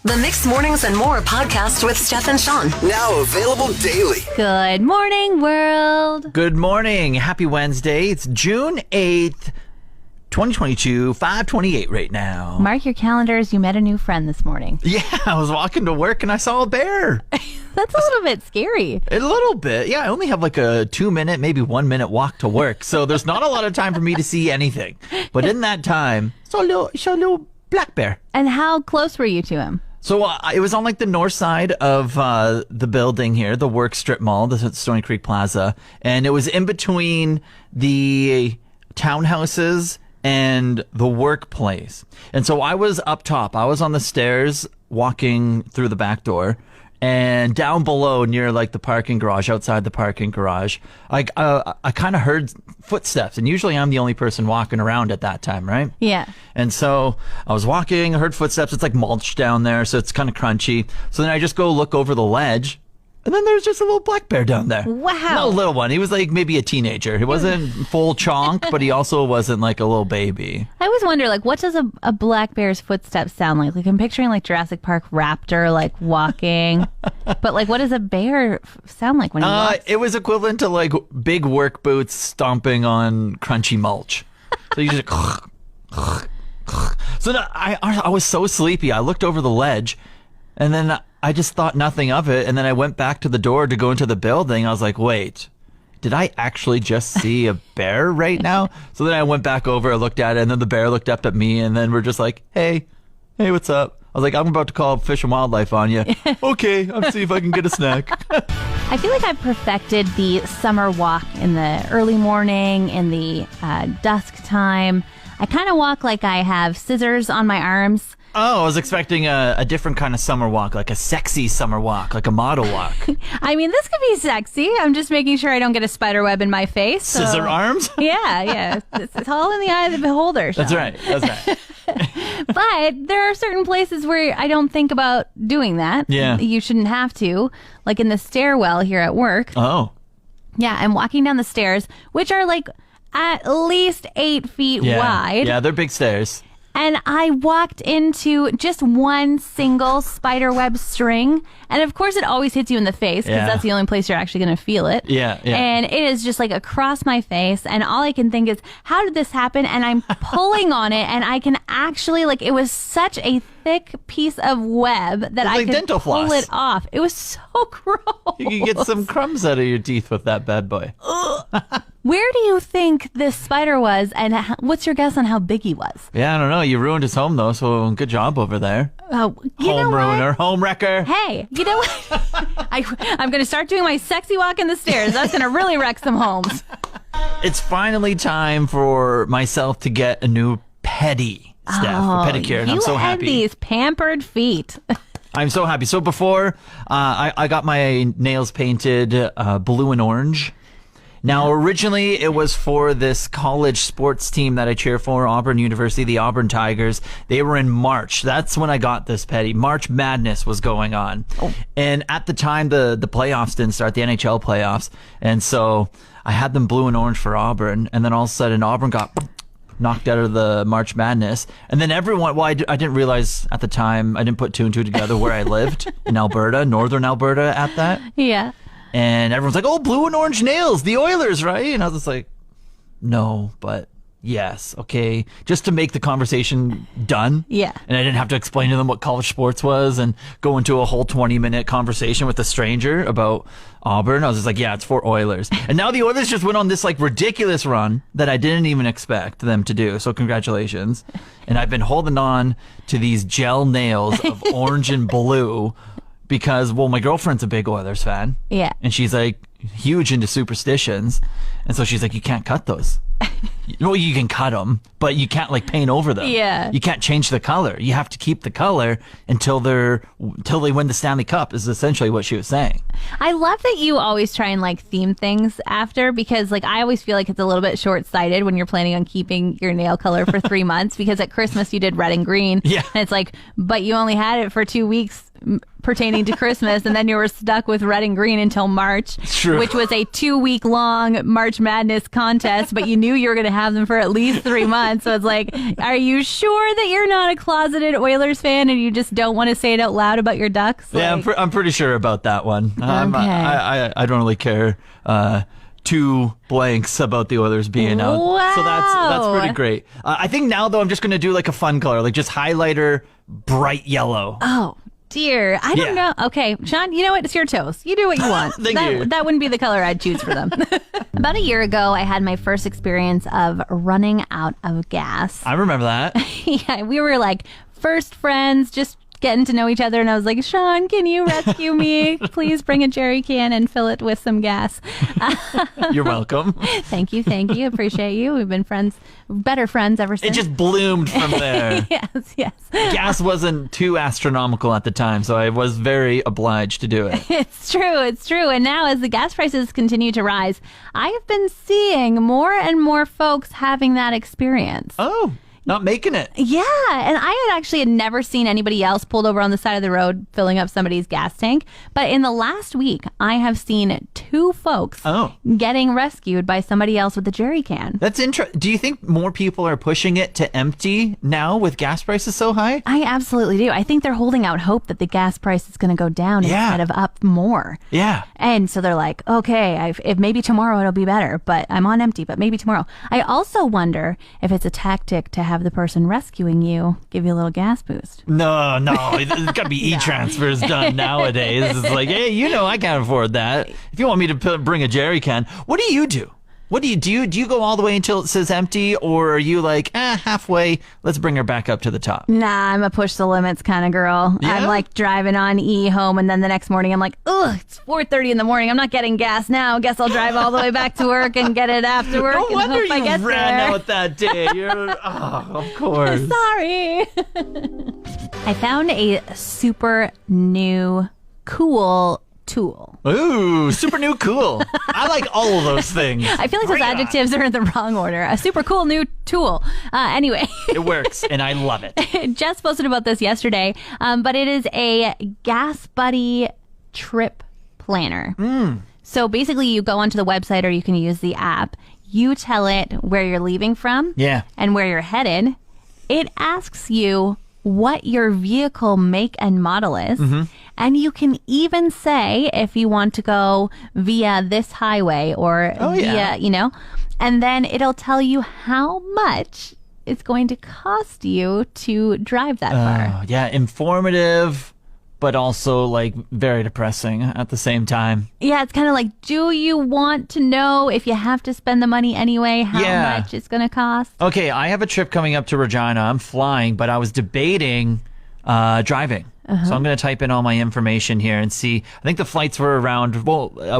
The Mixed Mornings and More podcast with Steph and Shawn. Now available daily. Good morning, world. Good morning. Happy Wednesday. It's June 8th, 2022, 5:28 right now. Mark your calendars. You met a new friend this morning. Yeah, I was walking to work and I saw a bear. That's a little bit scary. A little bit. Yeah, I only have like a 2-minute, maybe 1-minute walk to work. So there's not a lot of time for me to see anything. But in that time, saw a little black bear. And how close were you to him? So it was on like the north side of the building here, the work strip mall, the Stony Creek Plaza. And it was in between the townhouses and the workplace. And so I was up top. I was on the stairs walking through the back door. And down below near like the parking garage, outside the parking garage, I kind of heard footsteps. And usually I'm the only person walking around at that time, right? Yeah. And so I was walking, I heard footsteps. It's like mulch down there, so it's kind of crunchy. So then I just go look over the ledge. And then there's just a little black bear down there. Wow. Not a little one. He was like maybe a teenager. He wasn't full chonk, but he also wasn't like a little baby. I always wonder, like, what does a black bear's footsteps sound like? Like, I'm picturing like Jurassic Park raptor, like walking. But like, what does a bear sound like when he walks? It was equivalent to like big work boots stomping on crunchy mulch. So you just so I was so sleepy. I looked over the ledge, and then I just thought nothing of it. And then I went back to the door to go into the building. I was like, wait, did I actually just see a bear right now? So then I went back over, I looked at it, and then the bear looked up at me, and then we're just like, hey, what's up? I was like, I'm about to call Fish and Wildlife on you. Okay, I'll see if I can get a snack. I feel like I've perfected the summer walk in the early morning, in the dusk time. I kind of walk like I have scissors on my arms. Oh, I was expecting a different kind of summer walk, like a sexy summer walk, like a model walk. I mean, this could be sexy. I'm just making sure I don't get a spider web in my face. So. Scissor arms? Yeah. It's all in the eye of the beholder. Sean. That's right. But there are certain places where I don't think about doing that. Yeah. You shouldn't have to. Like in the stairwell here at work. Oh. Yeah, I'm walking down the stairs, which are like at least 8 feet wide. Yeah, they're big stairs. And I walked into just one single spider web string. And of course, it always hits you in the face because that's the only place you're actually going to feel it. Yeah. And it is just like across my face. And all I can think is, how did this happen? And I'm pulling on it. And I can actually, like, it was such a thick piece of web that I could dental pull floss. it off. It was so gross. You can get some crumbs out of your teeth with that bad boy. Where do you think this spider was? And what's your guess on how big he was? Yeah, I don't know. You ruined his home, though, so good job over there. Oh, Home ruiner, home wrecker. Hey, you know what? I'm going to start doing my sexy walk in the stairs. That's going to really wreck some homes. It's finally time for myself to get a new petty, Steph, a pedicure, and I'm so happy. You had these pampered feet. I'm so happy. So before, I got my nails painted blue and orange. Now, originally, it was for this college sports team that I cheer for, Auburn University, the Auburn Tigers. They were in March. That's when I got this petty. March Madness was going on. Oh. And at the time, the playoffs didn't start, the NHL playoffs. And so I had them blue and orange for Auburn. And then all of a sudden, Auburn got knocked out of the March Madness. And then everyone, well, I didn't realize at the time, I didn't put two and two together where I lived in Alberta, northern Alberta at that. Yeah. And everyone's like, oh, blue and orange nails, the Oilers, right? And I was just like, no, but yes, okay. Just to make the conversation done. Yeah. And I didn't have to explain to them what college sports was and go into a whole 20-minute conversation with a stranger about Auburn. I was just like, yeah, it's for Oilers. And now the Oilers just went on this like ridiculous run that I didn't even expect them to do. So congratulations. And I've been holding on to these gel nails of orange and blue because, well, my girlfriend's a big Oilers fan. Yeah. And she's like huge into superstitions. And so she's like, you can't cut those. Well, you can cut them, but you can't like paint over them. Yeah. You can't change the color. You have to keep the color until they win the Stanley Cup is essentially what she was saying. I love that you always try and like theme things after, because like I always feel like it's a little bit short-sighted when you're planning on keeping your nail color for 3 months, because at Christmas you did red and green. Yeah. And it's like, but you only had it for 2 weeks pertaining to Christmas, and then you were stuck with red and green until March, True. which was a 2-week long March Madness contest, but you knew you were going to have them for at least 3 months. So it's like, are you sure that you're not a closeted Oilers fan and you just don't want to say it out loud about your Ducks? Yeah, I'm pretty sure about that one. I don't really care. 2 blanks about the Oilers being out. Wow. So that's pretty great. I think now, though, I'm just going to do like a fun color, like just highlighter, bright yellow. Oh, dear. I don't know. Okay, Sean, you know what? It's your toast. You do what you want. Thank you. That wouldn't be the color I'd choose for them. About a year ago, I had my first experience of running out of gas. I remember that. Yeah, we were like first friends, just getting to know each other, and I was like, Sean, can you rescue me? Please bring a jerry can and fill it with some gas. You're welcome. Thank you. Appreciate you. We've been friends, better friends ever It since. just bloomed from there. Yes. Gas wasn't too astronomical at the time, so I was very obliged to do it. It's true. And now as the gas prices continue to rise, I have been seeing more and more folks having that experience. Oh, not making it. Yeah, and I had never seen anybody else pulled over on the side of the road filling up somebody's gas tank. But in the last week, I have seen 2 folks getting rescued by somebody else with a jerry can. That's interesting. Do you think more people are pushing it to empty now with gas prices so high? I absolutely do. I think they're holding out hope that the gas price is going to go down instead of up more. Yeah. And so they're like, okay, if maybe tomorrow it'll be better, but I'm on empty, but maybe tomorrow. I also wonder if it's a tactic to have the person rescuing you give you a little gas boost. No, there's got to be e-transfers done nowadays. It's like, hey, I can't afford that. If you want me to bring a jerry can, what do you do? What do you do? Do you go all the way until it says empty, or are you like, halfway, let's bring her back up to the top? Nah, I'm a push the limits kind of girl. Yeah? I'm like driving on E home, and then the next morning I'm like, ugh, it's 4:30 in the morning. I'm not getting gas now. Guess I'll drive all the way back to work and get it after work. No and wonder hope I you get ran there. out that day. Of course. Sorry. I found a super new cool tool. Ooh, super new cool. I like all of those things. I feel like those adjectives are in the wrong order. A super cool new tool. Anyway. It works, and I love it. Jess posted about this yesterday, but it is a Gas Buddy trip planner. So basically you go onto the website, or you can use the app. You tell it where you're leaving from and where you're headed. It asks you what your vehicle make and model is. And you can even say if you want to go via this highway or via, and then it'll tell you how much it's going to cost you to drive that far. Yeah, informative, but also like very depressing at the same time. Yeah, it's kind of like, do you want to know if you have to spend the money anyway, how much it's going to cost? Okay, I have a trip coming up to Regina. I'm flying, but I was debating driving. So I'm going to type in all my information here and see. I think the flights were around,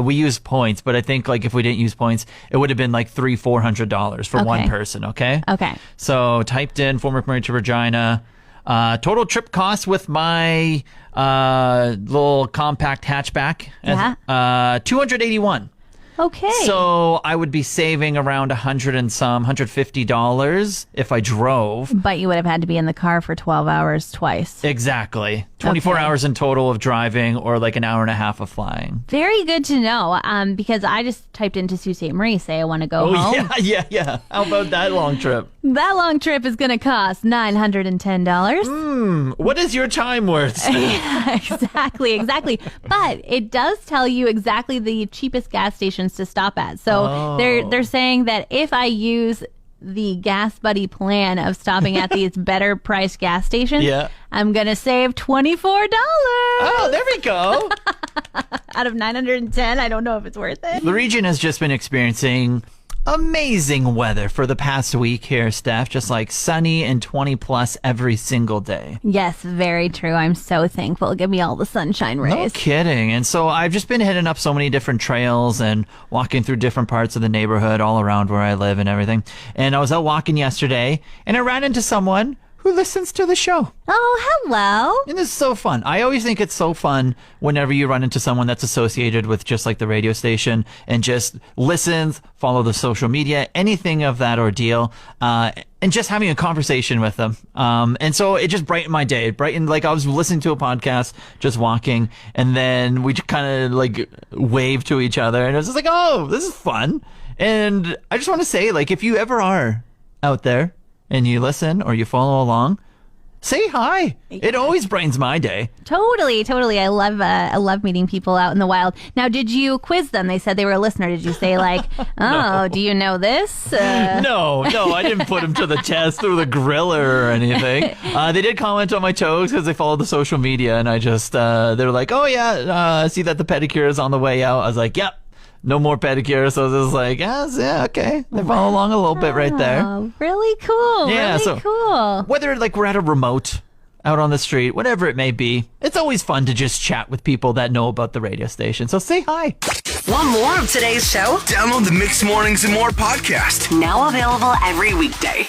we used points, but I think like if we didn't use points, it would have been like $300-$400 for one person, okay? Okay. So typed in Fort McMurray to Regina. Total trip cost with my little compact hatchback. $281. Okay. So I would be saving around $150 if I drove. But you would have had to be in the car for 12 hours twice. Exactly. 24 hours in total of driving, or like an hour and a half of flying. Very good to know, because I just typed into Sault Ste. Marie, say I want to go home. Yeah. How about that long trip? That long trip is going to cost $910. What is your time worth? Exactly. But it does tell you exactly the cheapest gas stations to stop at. So they're saying that if I use the Gas Buddy plan of stopping at these better priced gas stations, I'm going to save $24. Oh, there we go. Out of 910, I don't know if it's worth it. The region has just been experiencing amazing weather for the past week here, Steph. Just like sunny and 20 plus every single day. Yes, very true. I'm so thankful. Give me all the sunshine rays. No kidding. And so I've just been hitting up so many different trails and walking through different parts of the neighborhood all around where I live and everything. And I was out walking yesterday, and I ran into someone who listens to the show. Oh, hello. And it's so fun. I always think it's so fun whenever you run into someone that's associated with just like the radio station and just listens, follow the social media, anything of that ordeal, and just having a conversation with them. And so it just brightened my day. It brightened, like I was listening to a podcast, just walking, and then we just kind of like waved to each other, and it was just like, oh, this is fun. And I just want to say, like, if you ever are out there and you listen or you follow along, say hi. It always brightens my day. Totally. I love meeting people out in the wild. Now, did you quiz them? They said they were a listener. Did you say like, oh, do you know this? No, I didn't put them to the test through the griller or anything. They did comment on my toes because they follow the social media, and I just, they're like, oh yeah, I see that the pedicure is on the way out. I was like, yep. No more pedicure, so it was like, yeah, okay. They follow along a little bit right there. Oh, really cool. Yeah, really cool. Whether like we're at a remote, out on the street, whatever it may be, it's always fun to just chat with people that know about the radio station. So say hi. Want more of today's show? Download the Mixed Mornings and More podcast. Now available every weekday.